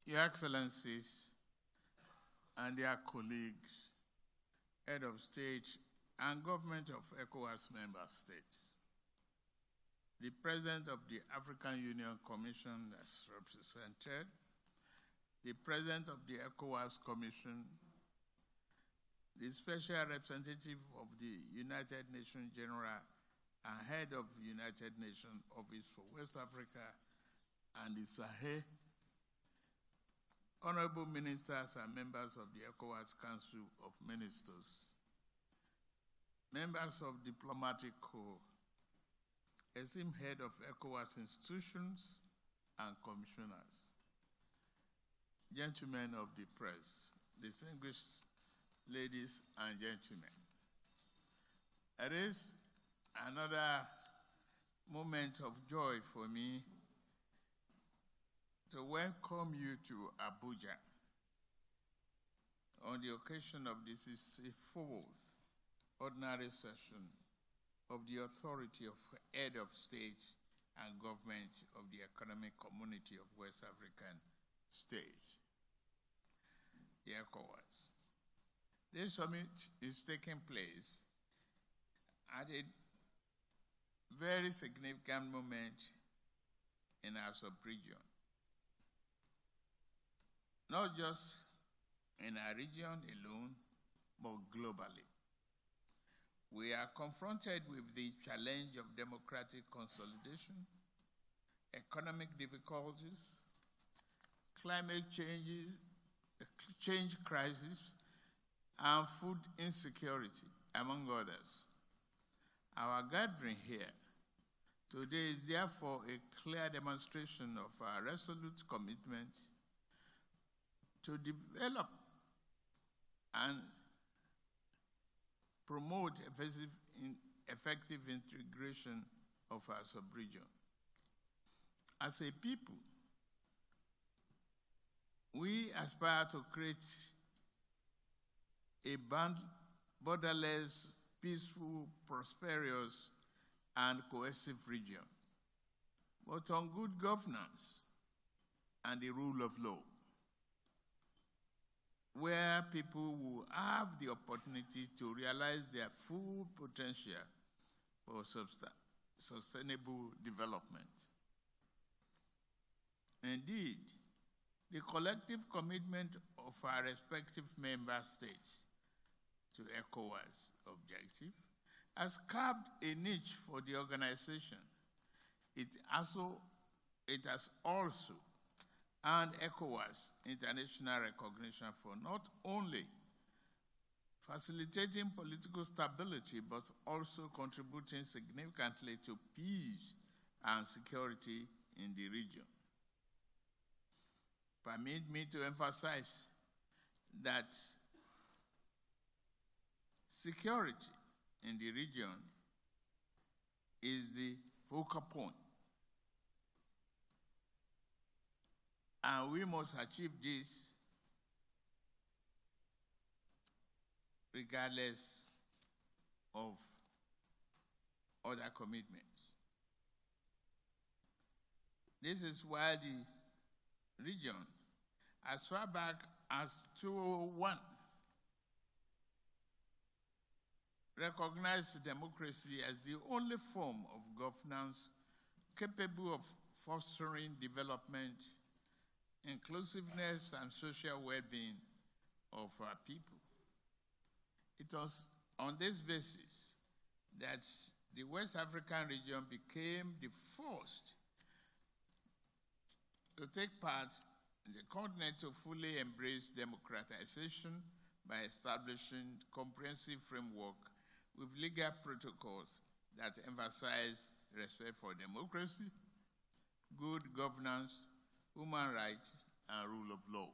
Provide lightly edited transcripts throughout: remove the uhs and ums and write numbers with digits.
Your Excellencies and their colleagues, head of state and government of ECOWAS member states, the President of the African Union Commission as represented, the President of the ECOWAS Commission, the Special Representative of the United Nations General and Head of the United Nations Office for West Africa and the Sahel, honorable ministers and members of the ECOWAS Council of Ministers, members of diplomatic corps, esteemed head of ECOWAS institutions and commissioners, gentlemen of the press, distinguished ladies and gentlemen. It is another moment of joy for me to welcome you to Abuja on the occasion of this 64th ordinary session of the Authority of Head of State and Government of the Economic Community of West African States, the ECOWAS. This summit is taking place at a very significant moment in our sub-region. Not just in our region alone, but globally. We are confronted with the challenge of democratic consolidation, economic difficulties, climate change crisis, and food insecurity, among others. Our gathering here today is therefore a clear demonstration of our resolute commitment to develop and promote effective integration of our sub-region. As a people, we aspire to create a borderless, peaceful, prosperous, and cohesive region, but on good governance and the rule of law, where people will have the opportunity to realize their full potential for sustainable development. Indeed, the collective commitment of our respective member states to ECOWAS objective has carved a niche for the organization. It has also earned ECOWAS international recognition for not only facilitating political stability, but also contributing significantly to peace and security in the region. Permit me to emphasize that security in the region is the focal point. And we must achieve this regardless of other commitments. This is why the region, as far back as 2001, recognized democracy as the only form of governance capable of fostering development, inclusiveness, and social well-being of our people. It was on this basis that the West African region became the first to take part in the continent to fully embrace democratization by establishing comprehensive framework with legal protocols that emphasize respect for democracy, good governance, human rights, and rule of law.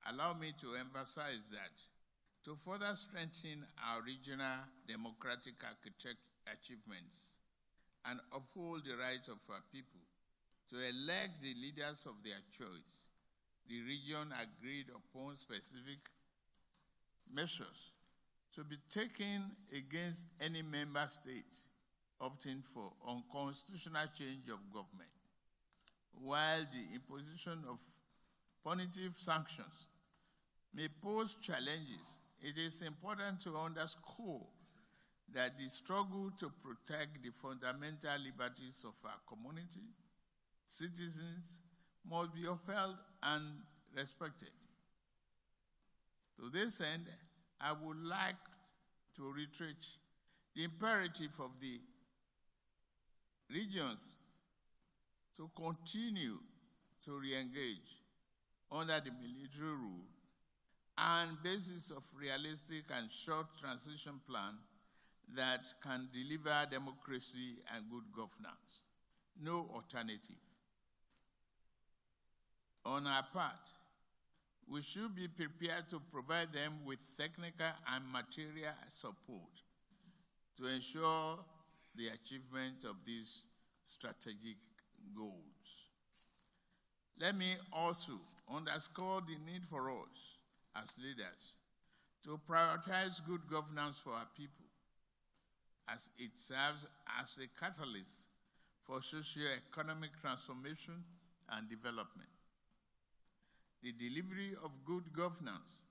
Allow me to emphasize that to further strengthen our regional democratic achievements and uphold the rights of our people to elect the leaders of their choice, the region agreed upon specific measures to be taken against any member state opting for unconstitutional change of government. while the imposition of punitive sanctions may pose challenges, it is important to underscore that the struggle to protect the fundamental liberties of our community, citizens, must be upheld and respected. To this end, I would like to reiterate the imperative of the regions to continue to re-engage under the military rule and basis of realistic and short transition plan that can deliver democracy and good governance. No alternative. On our part, we should be prepared to provide them with technical and material support to ensure the achievement of these strategic goals. Let me also underscore the need for us as leaders to prioritize good governance for our people, as it serves as a catalyst for socio-economic transformation and development. The delivery of good governance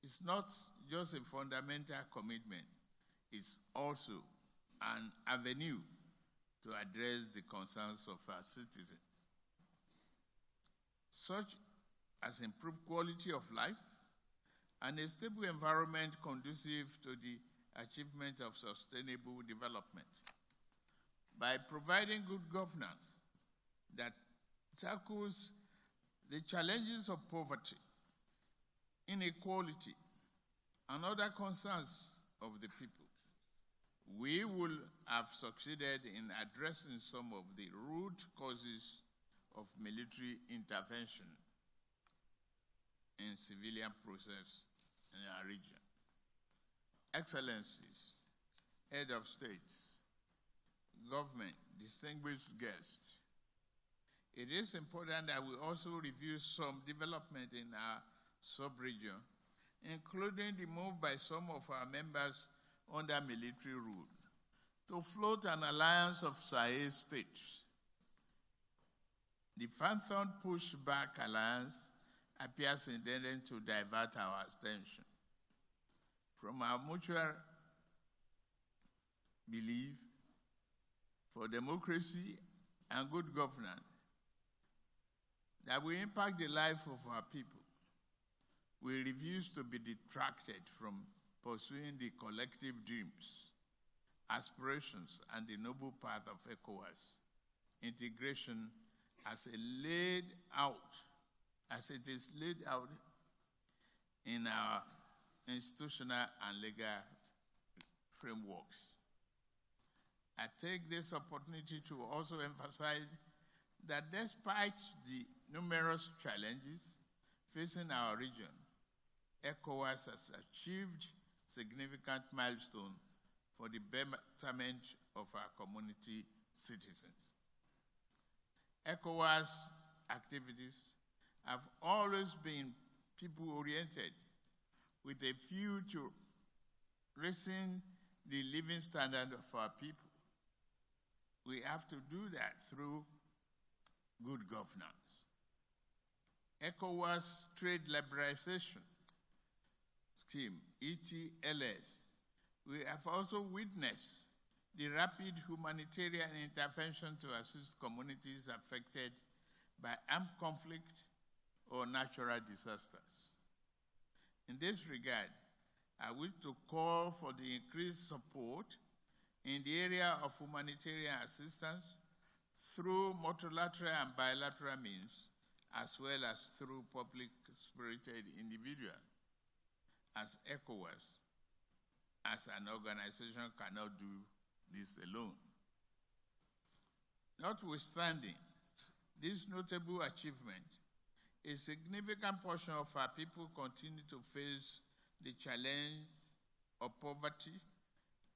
is not just a fundamental commitment, it's also an avenue to address the concerns of our citizens, such as improved quality of life and a stable environment conducive to the achievement of sustainable development. By providing good governance that tackles the challenges of poverty, inequality, and other concerns of the people, we will have succeeded in addressing some of the root causes of military intervention in civilian process in our region. Excellencies, head of states, government, distinguished guests, it is important that we also review some development in our sub-region, including the move by some of our members under military rule to float an alliance of Sahel states. The Phantom Pushback Alliance appears intended to divert our attention from our mutual belief for democracy and good governance that will impact the life of our people. We refuse to be detracted from pursuing the collective dreams, aspirations, and the noble path of ECOWAS integration as it is laid out in our institutional and legal frameworks. I take this opportunity to also emphasize that despite the numerous challenges facing our region, ECOWAS has achieved significant milestones for the betterment of our community citizens. ECOWAS activities have always been people-oriented, with a view to raising the living standard of our people. We have to do that through good governance. ECOWAS Trade Liberalization Scheme, ETLS, we have also witnessed the rapid humanitarian intervention to assist communities affected by armed conflict or natural disasters. In this regard, I wish to call for the increased support in the area of humanitarian assistance through multilateral and bilateral means, as well as through public-spirited individuals, as ECOWAS, as an organization, cannot do this alone. Notwithstanding this notable achievement, a significant portion of our people continue to face the challenge of poverty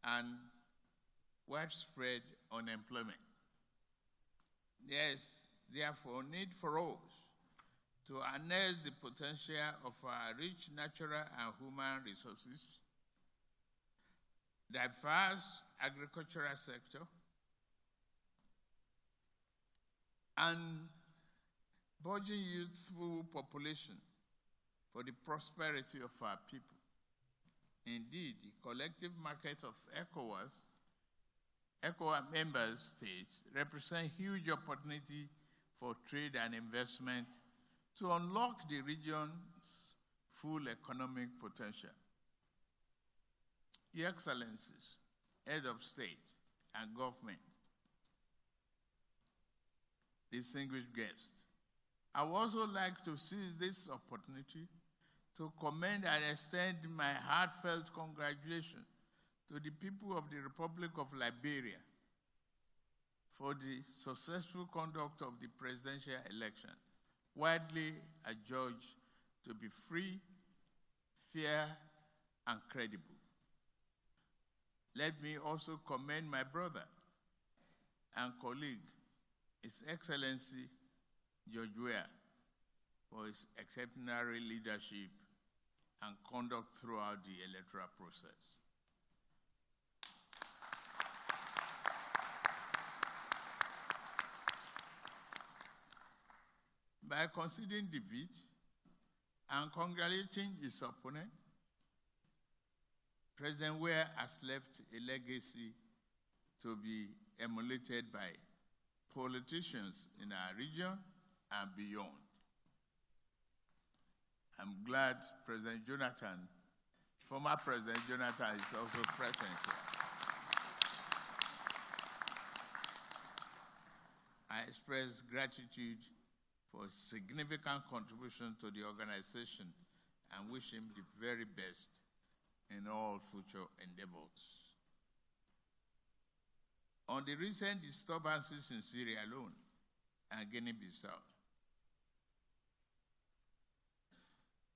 and widespread unemployment. There is therefore need for us to harness the potential of our rich natural and human resources, diverse agricultural sector, and burgeoning youthful population for the prosperity of our people. Indeed, the collective market of ECOWAS member states represent huge opportunity for trade and investment to unlock the region's full economic potential. Your Excellencies, Head of State and Government, distinguished guests, I would also like to seize this opportunity to commend and extend my heartfelt congratulations to the people of the Republic of Liberia for the successful conduct of the presidential election, widely adjudged to be free, fair, and credible. Let me also commend my brother and colleague, His Excellency George Weah, for his exemplary leadership and conduct throughout the electoral process. By conceding defeat and congratulating his opponent, President Weah has left a legacy to be emulated by politicians in our region and beyond. I'm glad President Jonathan, former President Jonathan, is also present here. I express gratitude for his significant contribution to the organization and wish him the very best in all future endeavors. On the recent disturbances in Syria alone and Guinea-Bissau,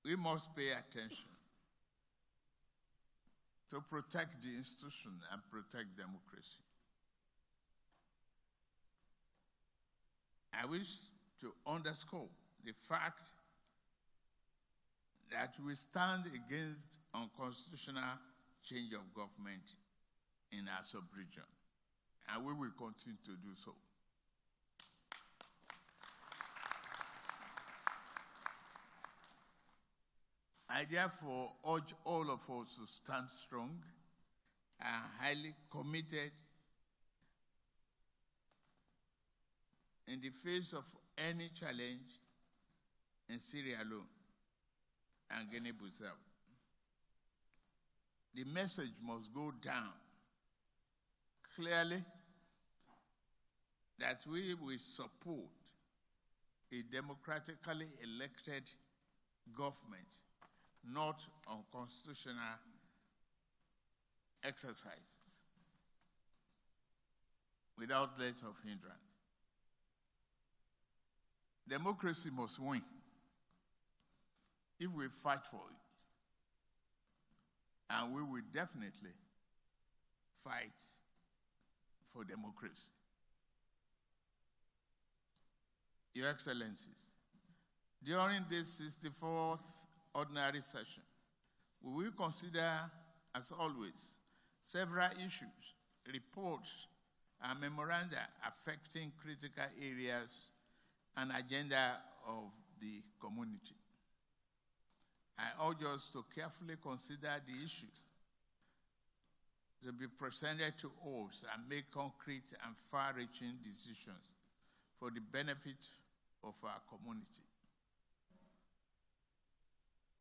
we must pay attention to protect the institution and protect democracy. I wish to underscore the fact that we stand against unconstitutional change of government in our sub-region, and we will continue to do so. I therefore urge all of us to stand strong and highly committed in the face of any challenge in Syria alone and Guinea-Bissau. The message must go down clearly that we will support a democratically elected government, not unconstitutional exercises without let of hindrance. Democracy must win if we fight for it. And we will definitely fight for democracy. Your Excellencies, during this 64th ordinary session, we will consider, as always, several issues, reports, and memoranda affecting critical areas and agenda of the community. I urge us to carefully consider the issue to be presented to us and make concrete and far-reaching decisions for the benefit of our community.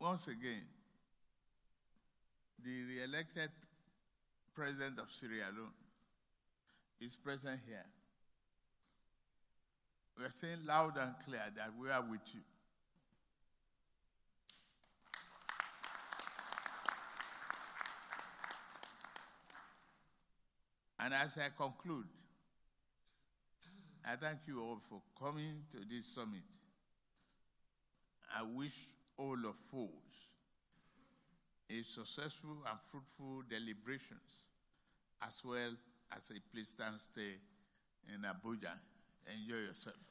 Once again, the re-elected president of Sierra Leone is present here. We are saying loud and clear that we are with you. And as I conclude, I thank you all for coming to this summit. I wish all of us a successful and fruitful deliberations, as well as a pleasant stay in Abuja. Enjoy yourself.